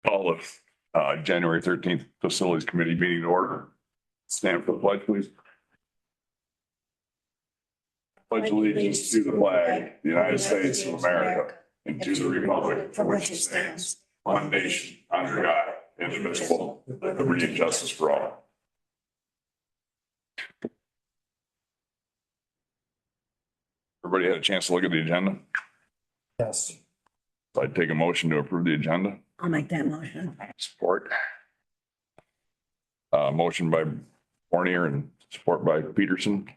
Call the January 13th Facilities Committee meeting to order. Stand for the pledge, please. Pledge allegiance to the flag, of the United States of America, and to the republic for which it stands, one nation, under God, indivisible, with liberty and justice for all. Everybody had a chance to look at the agenda? Yes. So I'd take a motion to approve the agenda. I'll make that motion. Support. Motion by Fournier and support by Peterson.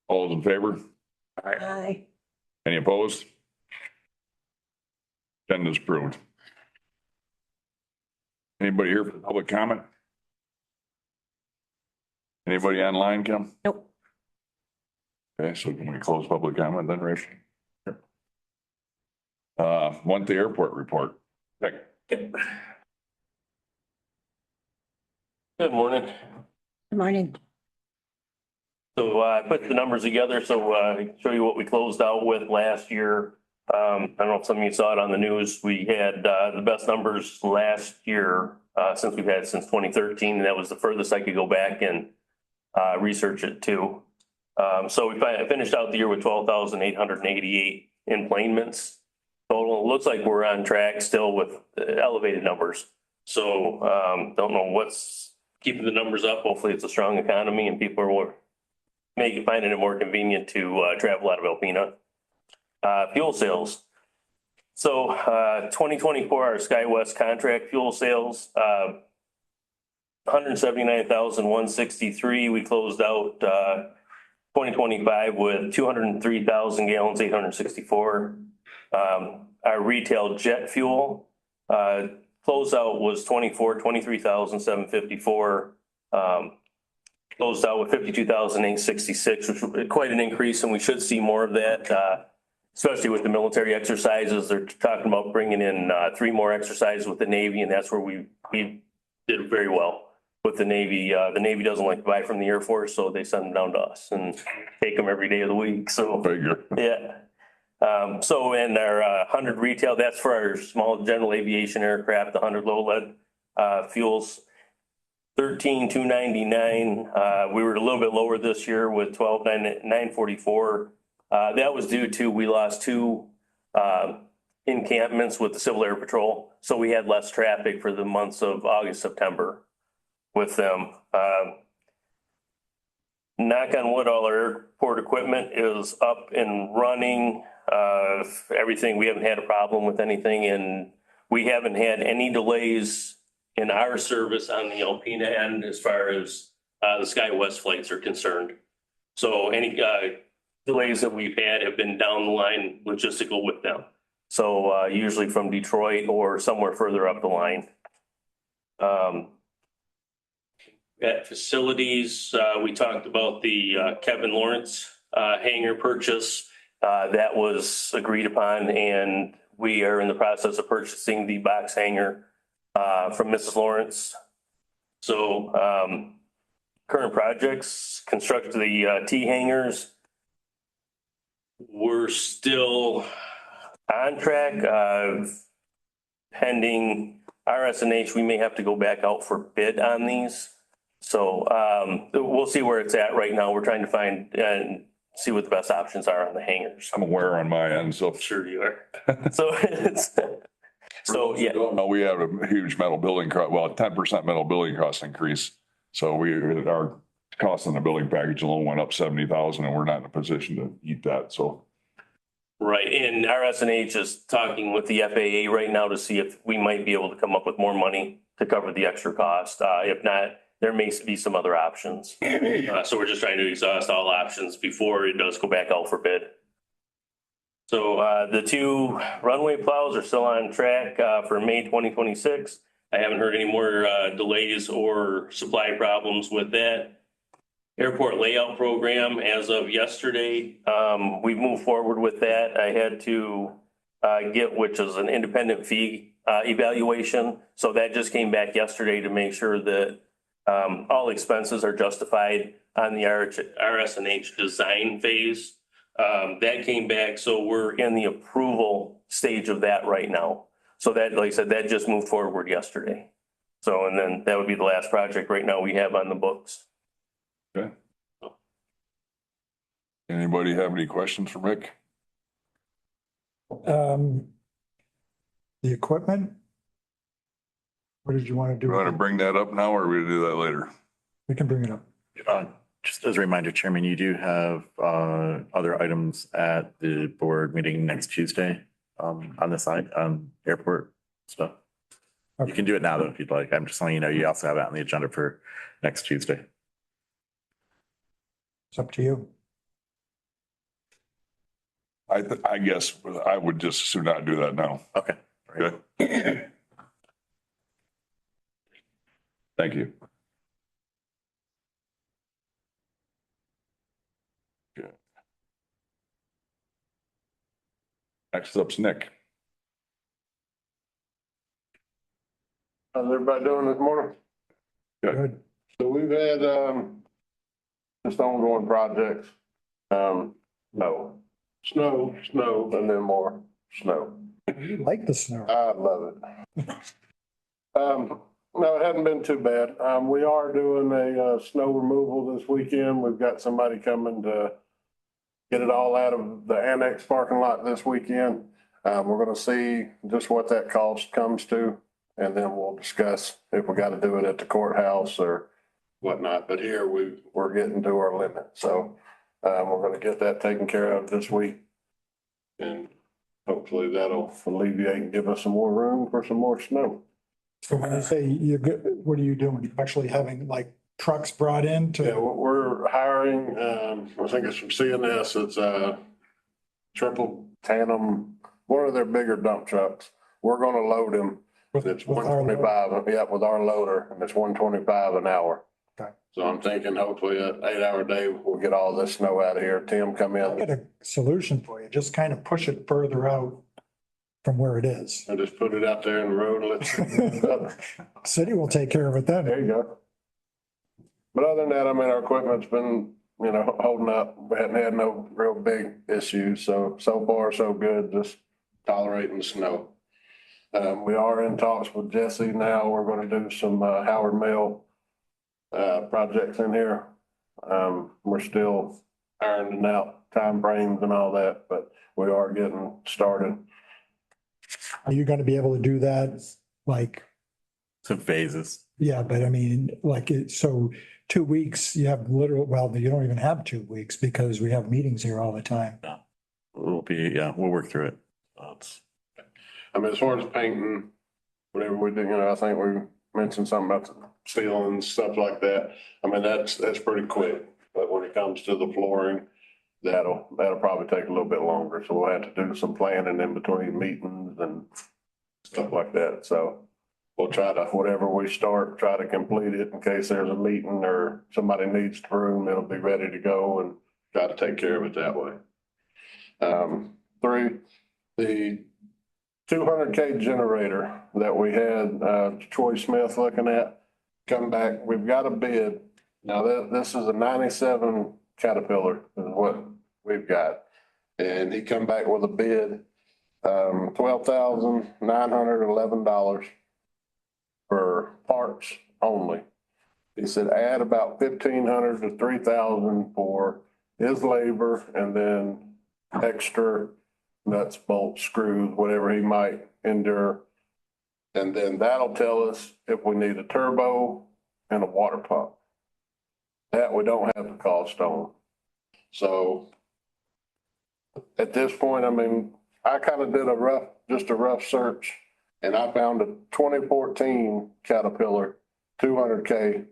All those in favor? Aye. Any opposed? Agenda's approved. Anybody here for public comment? Anybody online, Kim? Nope. Okay, so can we close public comment then, Rachel? Want the airport report. Heck, Good morning. Good morning. So I put the numbers together, so I can show you what we closed out with last year. I don't know if some of you saw it on the news. We had the best numbers last year since we've had since 2013. And that was the furthest I could go back and research it too. So we finished out the year with 12,888 enplanements total. It looks like we're on track still with elevated numbers. So don't know what's keeping the numbers up. Hopefully it's a strong economy and people are finding it more convenient to travel out of Alpena. Fuel sales. So 2024, our SkyWest contract fuel sales, 179,163. We closed out 2025 with 203,000 gallons, 864. Our retail jet fuel closeout was 23,754. Closed out with 52,866, which was quite an increase, and we should see more of that, especially with the military exercises. They're talking about bringing in 3 more exercises with the Navy, and that's where we did very well with the Navy. The Navy doesn't like to buy from the Air Force, so they send them down to us and take them every day of the week. So figure. yeah. So in our 100 retail, that's for our small general aviation aircraft, the 100 low lead fuels. 13,299. We were a little bit lower this year with 12,944. That was due to we lost 2 encampments with the Civil Air Patrol, so we had less traffic for the months of August, September with them. Knock on wood, all our airport equipment is up and running. Everything, we haven't had a problem with anything, and we haven't had any delays in our service on the Alpena end as far as the SkyWest flights are concerned. So any delays that we've had have been down the line logistical with them. So usually from Detroit or somewhere further up the line. At facilities, we talked about the Kevin Lawrence hangar purchase. That was agreed upon, and we are in the process of purchasing the box hangar from Mrs. Lawrence. So current projects, construct the T hangars. We're still on track, pending RS&H. We may have to go back out for bid on these. So we'll see where it's at right now. We're trying to find and see what the best options are on the hangars. I'm aware on my end, so. Sure you are. So it's, so yeah. No, we have a huge metal building cost, well, 10% metal building cost increase. So our cost on the building package alone went up 70,000 and we're not in a position to eat that, so. Right, and RS&H is talking with the FAA right now to see if we might be able to come up with more money to cover the extra cost. If not, there may be some other options. So we're just trying to exhaust all options before it does go back out for bid. So the 2 runway plows are still on track for May 2026. I haven't heard any more delays or supply problems with that. Airport layout program, as of yesterday, we've moved forward with that. I had to get, which is an independent fee evaluation. So that just came back yesterday to make sure that all expenses are justified on the RS&H design phase. That came back, so we're in the approval stage of that right now. So that, like I said, that just moved forward yesterday. So, and then that would be the last project right now we have on the books. Okay. Anybody have any questions for Mick? The equipment? What did you want to do? You want to bring that up now or we do that later? We can bring it up. Just as a reminder, Chairman, you do have other items at the board meeting next Tuesday on the side, on airport stuff. You can do it now though, if you'd like. I'm just letting you know, you also have it on the agenda for next Tuesday. It's up to you. I guess I would just as soon not do that now. Okay. Okay. Thank you. Okay. Next up's Nick. How's everybody doing this morning? Good. So we've had, just ongoing projects. Snow, and then more snow. You like the snow. I love it. No, it hasn't been too bad. We are doing a, snow removal this weekend. We've got somebody coming to get it all out of the annex parking lot this weekend. We're gonna see just what that cost comes to, and then we'll discuss if we gotta do it at the courthouse or whatnot. But here we're getting to our limit, so, we're gonna get that taken care of this week. And hopefully that'll alleviate and give us some more room for some more snow. So when you say you're good, what are you doing? You're actually having like trucks brought in Yeah, to, we're hiring, I think it's from CNS, it's triple tandem, one of their bigger dump trucks. We're gonna load them. with It's with one our load? twenty-five, yeah, with our loader, and it's 125 an hour. Okay. So I'm thinking hopefully an 8-hour day, we'll get all this snow out of here. Tim come I'll in get a solution for you. Just kind of push it further out from where it is. and just put it out there in the road and let's. City will take care of it then. There you go. But other than that, I mean, our equipment's been, holding up. We hadn't had no real big issues, so far so good, just tolerating the snow. We are in talks with Jesse now. We're gonna do some, Howard Mill, projects in here. We're still ironing out timeframes and all that, but we are getting started. Are you gonna be able to do that? Like, Some phases. yeah, but I mean, like, so 2 weeks, you have literal, well, you don't even have 2 weeks because we have meetings here all the time. We'll work through it. I mean, as far as painting, whatever we do, I think we mentioned something about the ceiling and stuff like that. I mean, that's pretty quick, but when it comes to the flooring, that'll probably take a little bit longer. So we'll have to do some planning in between meetings and stuff like that. So we'll try to, whatever we start, try to complete it in case there's a meeting or somebody needs the room, it'll be ready to go and try to take care of it that way. 3, the 200K generator that we had, Troy Smith looking at, come back, we've got a bid. Now this is a 97 Caterpillar is what we've got. And he come back with a bid, $12,911 for parts only. He said add about 1,500 to 3,000 for his labor and then extra nuts, bolts, screws, whatever he might endure. And then that'll tell us if we need a turbo and a water pump. That we don't have the cost on. So at this point, I mean, I kind of did just a rough search, and I found a 2014 Caterpillar 200K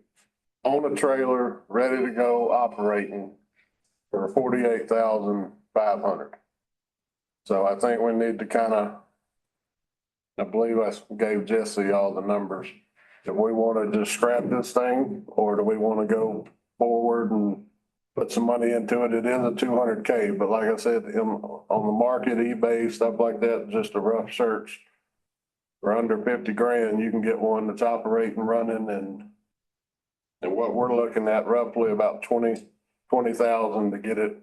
on a trailer, ready to go, operating for 48,500. So I think we need to I believe I gave Jesse all the numbers. Do we want to just scrap this thing, or do we want to go forward and put some money into it? It is a 200K, but like I said, on the market, eBay, stuff like that, just a rough search. For under 50 grand, you can get one that's operating, running, and what we're looking at roughly about 20,000 to get it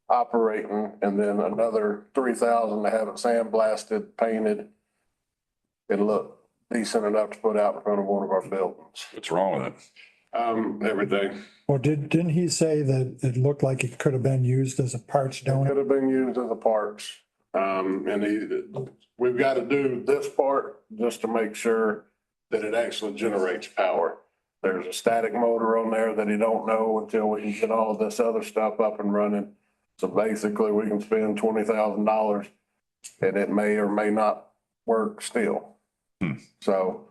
operating, and then another 3,000 to have it sandblasted, painted. it look decent enough to put out in front of one of our buildings. What's wrong with it? Everything. Well, didn't he say that it looked like it could have been used as a parts It donor? could have been used as a parts. We've got to do this part just to make sure that it actually generates power. There's a static motor on there that he don't know until we can get all this other stuff up and running. So basically, we can spend $20,000 and it may or may not work still. So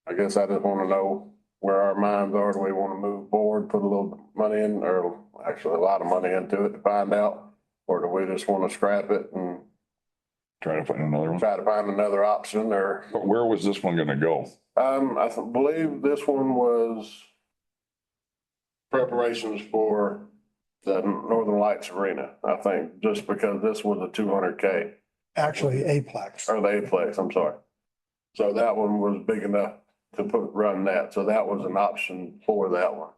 I guess I just want to know where our minds are. Do we want to move forward, put a little money in, or actually a lot of money into it to find out? Or do we just want to scrap it and Trying to find another one. try to find another option or? But where was this one gonna go? Believe this one was preparations for the Northern Lights Arena, I think, just because this was a 200K, Actually, Aplex. or the Aplex, I'm sorry. So that one was big enough to run that, so that was an option for that one.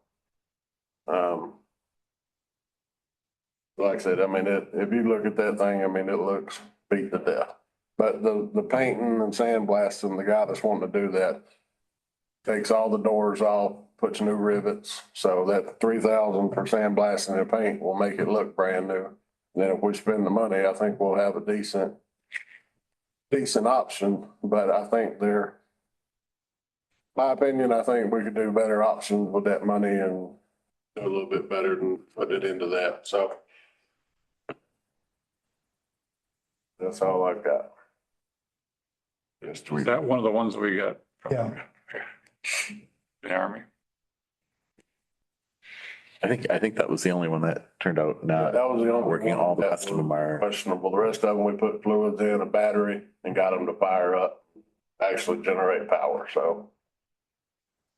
Like I said, I mean, if you look at that thing, I mean, it looks beat to death. But the painting and sandblasting, the guy that's wanting to do that takes all the doors off, puts new rivets. So that 3,000 for sandblasting and paint will make it look brand new. And then if we spend the money, I think we'll have a decent option, but I think my opinion, I think we could do better options with that money and do a little bit better than put it into that. So that's all I've got. Yes, do we, Is that one of the ones we got from Yeah. the Army? I think that was the only one that turned out not That was the only working. one All the that rest of was them are, questionable. The rest of them, we put fluids in, a battery, and got them to fire up, actually generate power. So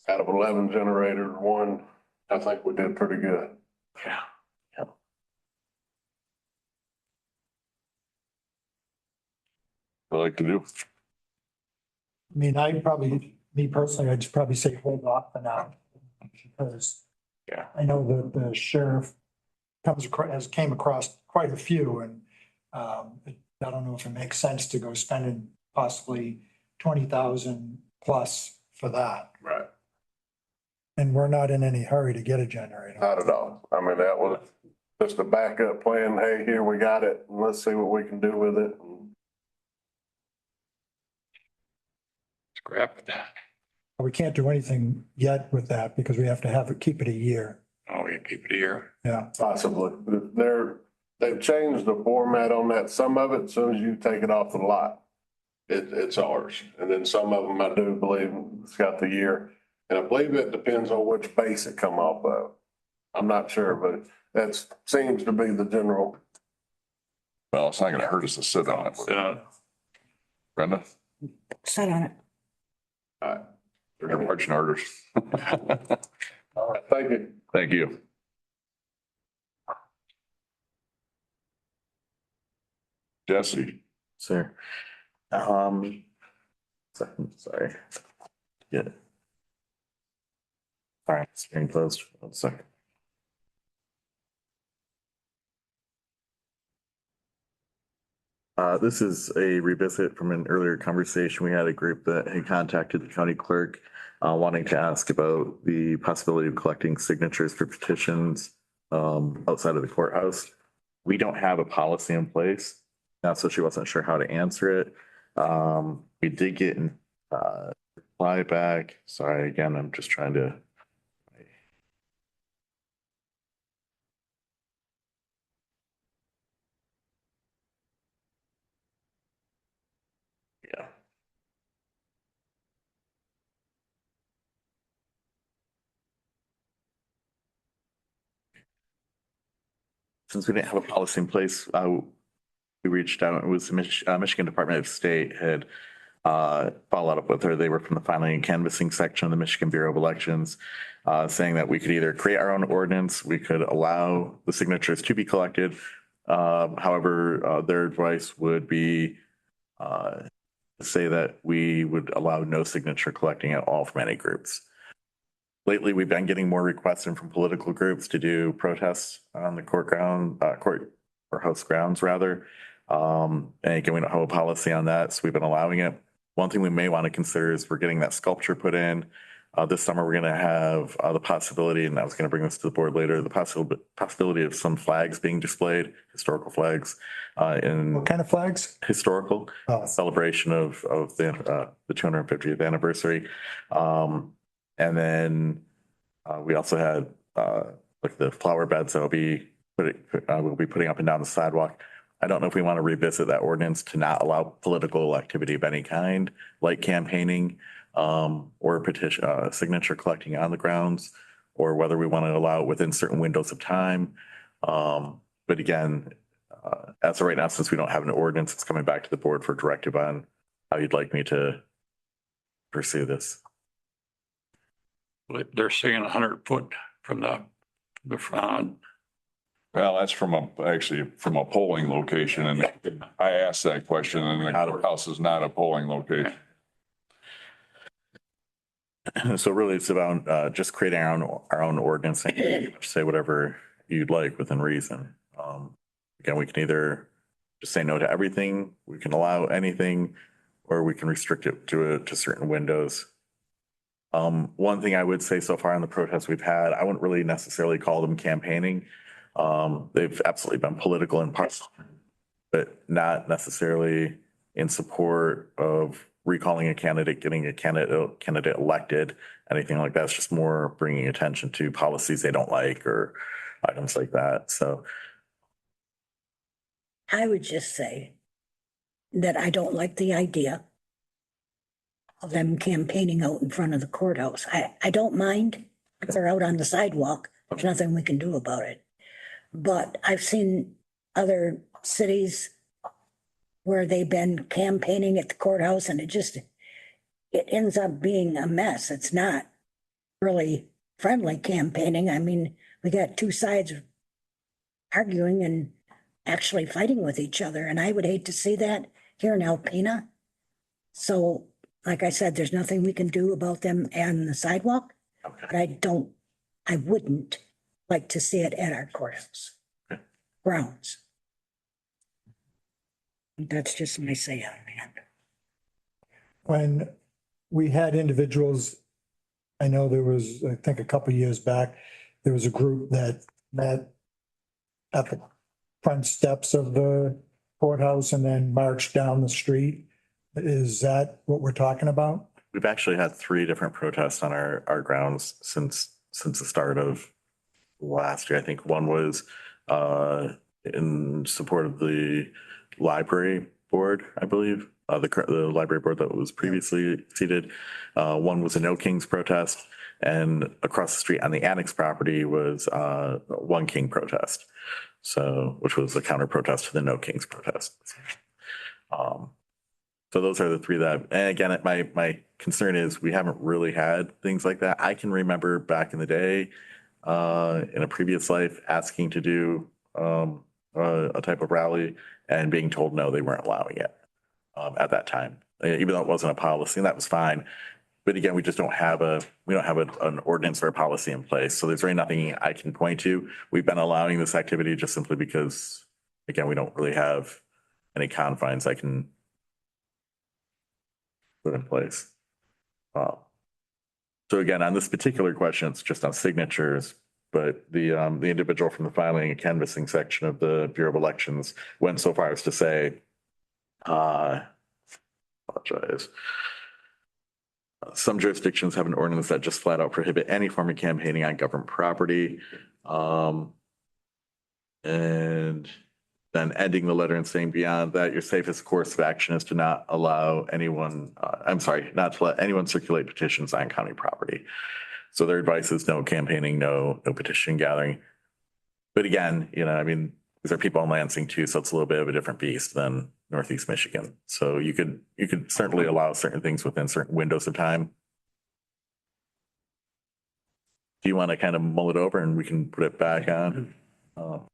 out of 11 generators, one, I think we did pretty good. yeah. I like to do? I mean, me personally, I'd just probably say hold off for now. Because Yeah. I know that the sheriff came across quite a few and I don't know if it makes sense to go spending possibly 20,000 plus for that. Right. And we're not in any hurry to get a generator. Not at all. I mean, that was just a backup plan. Hey, here, we got it. and Let's see what we can do with it. Scrap it. We can't do anything yet with that because we have to keep it a year. Oh, we can keep it here. Yeah. Possibly. They've changed the format on that. Some of it, as soon as you take it off the lot, it's ours. And then some of them, I do believe it's got the year. And I believe it depends on which base it come off of. I'm not sure, but that seems to be the general. Well, it's not gonna hurt us to sit on it. Brenda, Sit on it. your marching orders. All right, thank you. Thank you. Jesse, Sir. Second, sorry. Yeah. All right, screen closed. 1 second. This is a revisit from an earlier conversation. We had a group that had contacted the county clerk wanting to ask about the possibility of collecting signatures for petitions outside of the courthouse. We don't have a policy in place, so she wasn't sure how to answer it. We did get an reply back. Sorry, again, I'm just trying to. Yeah. Since we didn't have a policy in place, we reached out. It was the Michigan Department of State had followed up with her. They were from the filing and canvassing section of the Michigan Bureau of Elections, saying that we could either create our own ordinance, we could allow the signatures to be collected. However, their advice would be say that we would allow no signature collecting at all from any groups. Lately, we've been getting more requests in from political groups to do protests on the courthouse grounds rather. And again, we don't have a policy on that, so we've been allowing it. One thing we may want to consider is we're getting that sculpture put in. This summer, we're going to have the possibility, and I was going to bring this to the board later, the possibility of some flags being displayed, historical flags, in What kind of flags? historical Oh, celebration of the 250th anniversary. And then we also had like the flower beds that'll be we'll be putting up and down the sidewalk. I don't know if we want to revisit that ordinance to not allow political activity of any kind, like campaigning, or petition, signature collecting on the grounds, or whether we want to allow it within certain windows of time. But again, as of right now, since we don't have an ordinance, it's coming back to the board for directive on how you'd like me to pursue this. They're saying 100 foot from the front. Well, that's actually from a polling location, and I asked that question, and the courthouse is not a polling location. So really, it's about just creating our own ordinance and say whatever you'd like within reason. Again, we can either just say no to everything, we can allow anything, or we can restrict it to certain windows. One thing I would say so far in the protests we've had, I wouldn't really necessarily call them campaigning. They've absolutely been political in parts, but not necessarily in support of recalling a candidate, getting a candidate elected, anything like that. It's just more bringing attention to policies they don't like or items like that. So I would just say that I don't like the idea of them campaigning out in front of the courthouse. I don't mind if they're out on the sidewalk. There's nothing we can do about it. But I've seen other cities where they've been campaigning at the courthouse and it ends up being a mess. It's not really friendly campaigning. I mean, we got two sides arguing and actually fighting with each other. And I would hate to see that here in Alpena. So, like I said, there's nothing we can do about them on the sidewalk. But I wouldn't like to see it at our courthouse grounds. That's just my say on that. When we had individuals, I know there was, I think a couple of years back, there was a group that met at the front steps of the courthouse and then marched down the street. Is that what we're talking about? we've actually had 3 different protests on our grounds since the start of last year. I think one was in support of the library board, I believe, the library board that was previously seated. One was a No Kings protest, and across the street on the annex property was One King protest. So, which was a counter protest to the No Kings protest. So those are the 3 that, and again, my concern is we haven't really had things like that. I can remember back in the day, in a previous life, asking to do a type of rally and being told no, they weren't allowing it at that time, even though it wasn't a policy, and that was fine. But again, we just don't have an ordinance or a policy in place. So there's really nothing I can point to. We've been allowing this activity just simply because, again, we don't really have any confines I can put in place. So again, on this particular question, it's just on signatures, but the individual from the filing and canvassing section of the Bureau of Elections went so far as to say, apologize. Some jurisdictions have an ordinance that just flat out prohibit any form of campaigning on government property. And then ending the letter and saying beyond that, your safest course of action is to not allow anyone, not to let anyone circulate petitions on county property. So their advice is no campaigning, no petition gathering. But again, I mean, these are people in Lansing too, so it's a little bit of a different beast than Northeast Michigan. So you could certainly allow certain things within certain windows of time. Do you want to kind of mull it over and we can put it back on?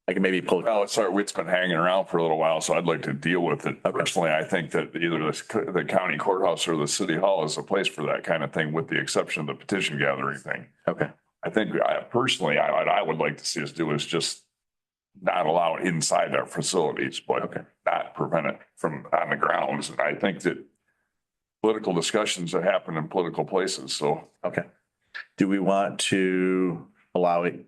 I can maybe pull. Well, it's been hanging around for a little while, so I'd like to deal with it. Okay. Personally, I think that either the county courthouse or the city hall is a place for that kind of thing, with the exception of the petition gathering thing. Okay. I think personally, what I would like to see us do is just not allow it inside our facilities, but Okay. not prevent it from on the grounds. And I think that political discussions that happen in political places, so Okay. Do we want to allow it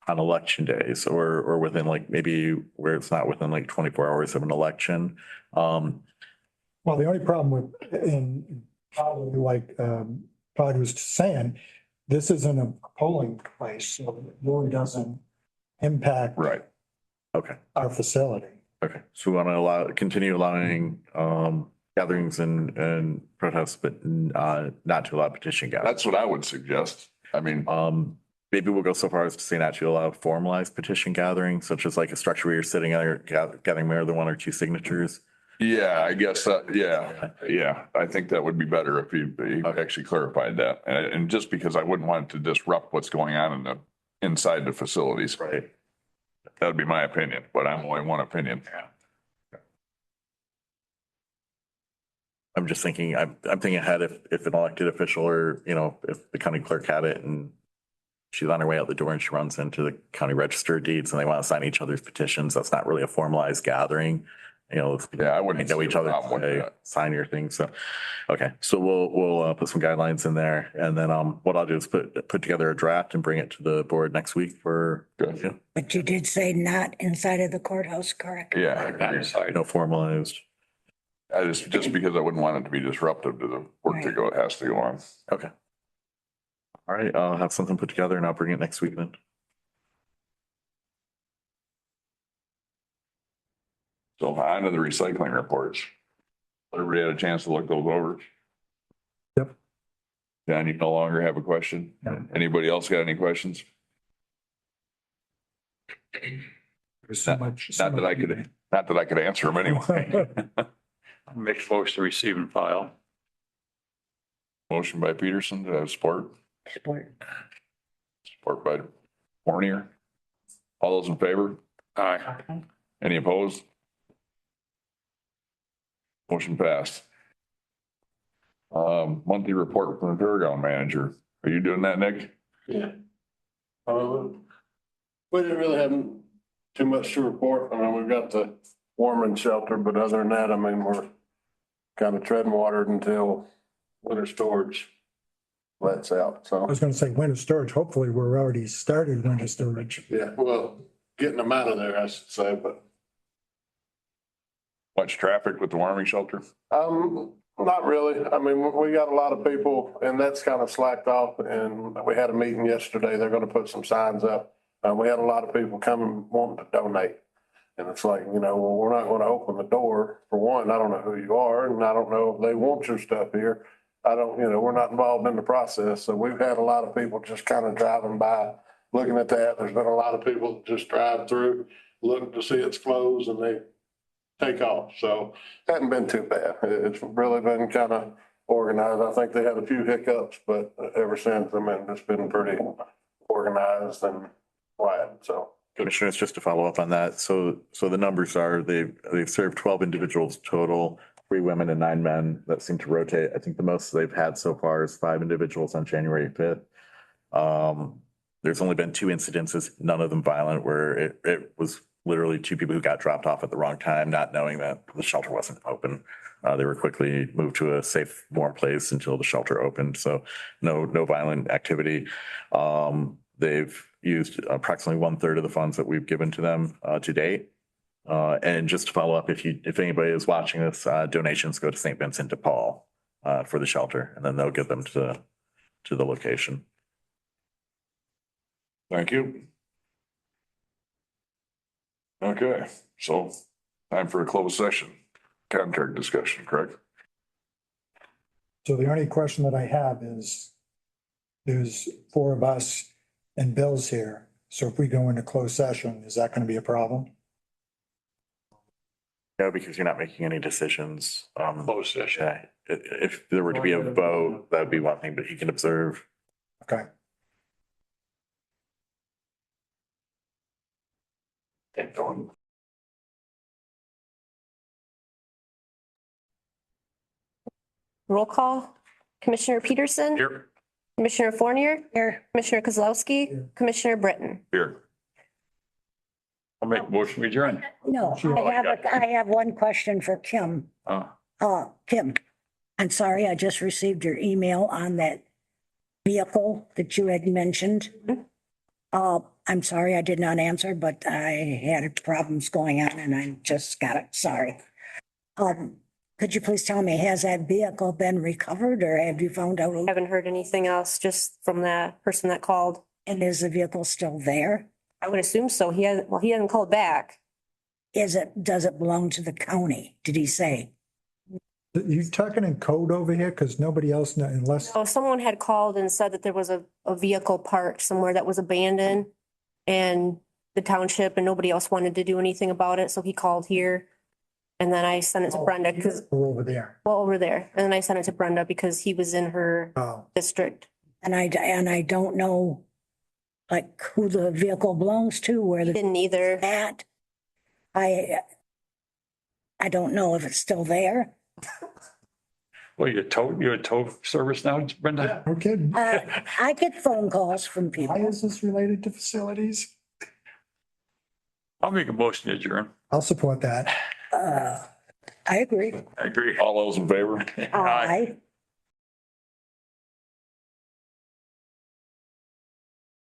on election days or within like maybe where it's not within like 24 hours of an election? Well, the only problem with, in probably like Todd was saying, this isn't a polling place, so it really doesn't impact right. Okay. our facility. Okay. So we want to continue allowing, gatherings and protests, but, not to allow petition gatherings. That's what I would suggest. I mean, Maybe we'll go so far as to say not to allow formalized petition gatherings, such as like a structure where you're sitting there gathering more than one or two signatures. yeah, I guess that, yeah, I think that would be better if you actually clarified that. And just because I wouldn't want it to disrupt what's going on in inside the facilities. Right. That'd be my opinion, but I'm only one opinion. I'm just thinking, I'm thinking ahead if an elected official or, if the county clerk had it and she's on her way out the door and she runs into the county register of deeds and they want to sign each other's petitions, that's not really a formalized gathering. Yeah, I wouldn't Know each see a other, problem with say, that. sign your thing. So, okay, so we'll put some guidelines in there. And then, what I'll do is put together a draft and bring it to the board next week for, Good. But you did say not inside of the courthouse, correct? Yeah, Not inside. formalized. I just because I wouldn't want it to be disruptive to the work that has to go on. Okay. All right, I'll have something put together and I'll bring it next week then. So on to the recycling reports. Everybody had a chance to look those over? Yep. John, you no longer have a question? No. Anybody else got any questions? There's so much. Not that I could answer them anyway. Make a motion to receive and file. Motion by Peterson, to have support? Support. Support by Fournier. All those in favor? Aye. Any opposed? Motion passed. Monthly report from the Paragon manager. Are you doing that, Nick? Yeah. We didn't really have too much to report. I mean, we've got the warming shelter, but other than that, I mean, we're kind of treading water until winter storage lets out, I so. was gonna say winter storage. Hopefully, we're already started winter storage. Yeah, well, getting them out of there, I should say, but. Much traffic with the warming shelter? Not really. I mean, we got a lot of people and that's kind of slacked off and we had a meeting yesterday. They're gonna put some signs up. We had a lot of people coming wanting to donate. And it's like, well, we're not gonna open the door. For one, I don't know who you are and I don't know if they want your stuff here. I don't, we're not involved in the process. So we've had a lot of people just kind of driving by, looking at that. There's been a lot of people that just drive through, look to see it's closed and they take off. So it hasn't been too bad. It's really been kind of organized. I think they had a few hiccups, but ever since, I mean, it's been pretty organized and quiet. So. Commissioners, just to follow up on that. So the numbers are they've served 12 individuals total, 3 women and 9 men that seem to rotate. I think the most they've had so far is 5 individuals on January 5th. There's only been 2 incidences, none of them violent, where it was literally 2 people who got dropped off at the wrong time, not knowing that the shelter wasn't open. They were quickly moved to a safe, warm place until the shelter opened. So no violent activity. They've used approximately 1/3 of the funds that we've given to them to date. And just to follow up, if anybody is watching this, donations go to St. Vincent de Paul for the shelter, and then they'll give them to the location. Thank you. Okay, so time for a closed session. Contract discussion, correct? So the only question that I have is, there's 4 of us and Bill's here. So if we go into closed session, is that gonna be a problem? No, because you're not making any decisions. Closed session. Yeah, if there were to be a vote, that'd be one thing, but he can observe. Okay. Roll call. Commissioner Peterson. Here. Commissioner Fournier. Here. Commissioner Kozlowski. Commissioner Britton. Here. I'll make a motion to adjourn. No, I have one question for Kim. Kim, I'm sorry, I just received your email on that vehicle that you had mentioned. I'm sorry I did not answer, but I had problems going on and I just got it, sorry. Could you please tell me, has that vehicle been recovered or have you found out? Haven't heard anything else, just from that person that called. And is the vehicle still there? I would assume so. He hasn't called back. Does it belong to the county? Did he say? You talking in code over here? Because nobody else, unless, Oh, someone had called and said that there was a vehicle parked somewhere that was abandoned and the township and nobody else wanted to do anything about it. So he called here. And then I sent it to Brenda because, we're over there. well, over there. And then I sent it to Brenda because he was in her Oh, district. And I don't know, like, who the vehicle belongs to, where He the didn't either. at. I don't know if it's still there. Well, you're a tow service now, Brenda? no kidding. I get phone calls from Why people. is this related to facilities? I'll make a motion to adjourn. I'll support that. I agree. I agree. All those in favor? Aye.